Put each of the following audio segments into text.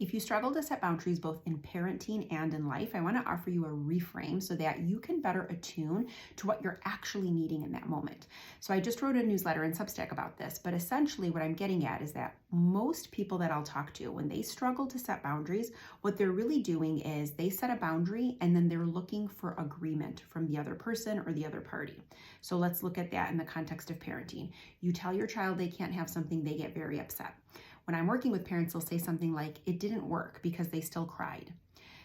If you struggle to set boundaries both in parenting and in life, I want to offer you a reframe so that you can better attune to what you're actually needing in that moment. So I just wrote a newsletter in Substack about this, but essentially what I'm getting at is that most people that I'll talk to, when they struggle to set boundaries, what they're really doing is they set a boundary and then they're looking for agreement from the other person or the other party. So let's look at that in the context of parenting. You tell your child they can't have something, they get very upset. When I'm working with parents, they'll say something like, it didn't work because they still cried.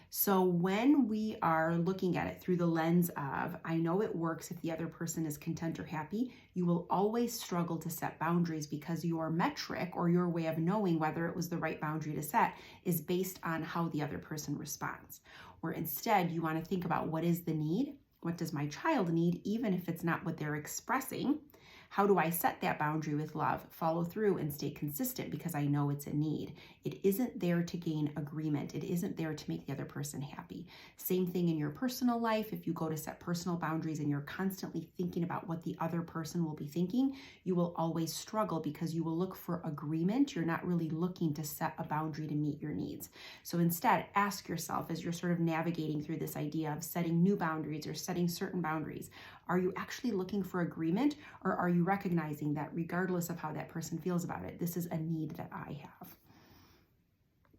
So when we are looking at it through the lens of, I know it works if the other person is content or happy, you will always struggle to set boundaries because your metric or your way of knowing whether it was the right boundary to set is based on how the other person responds. Where instead you want to think about, what is the need? What does my child need, even if it's not what they're expressing? How do I set that boundary with love, follow through, and stay consistent because I know it's a need? It isn't there to gain agreement. It isn't there to make the other person happy. Same thing in your personal life. If you go to set personal boundaries and you're constantly thinking about what the other person will be thinking, you will always struggle because you will look for agreement. You're not really looking to set a boundary to meet your needs. So instead, ask yourself as you're sort of navigating through this idea of setting new boundaries or setting certain boundaries, are you actually looking for agreement, or are you recognizing that regardless of how that person feels about it, this is a need that I have?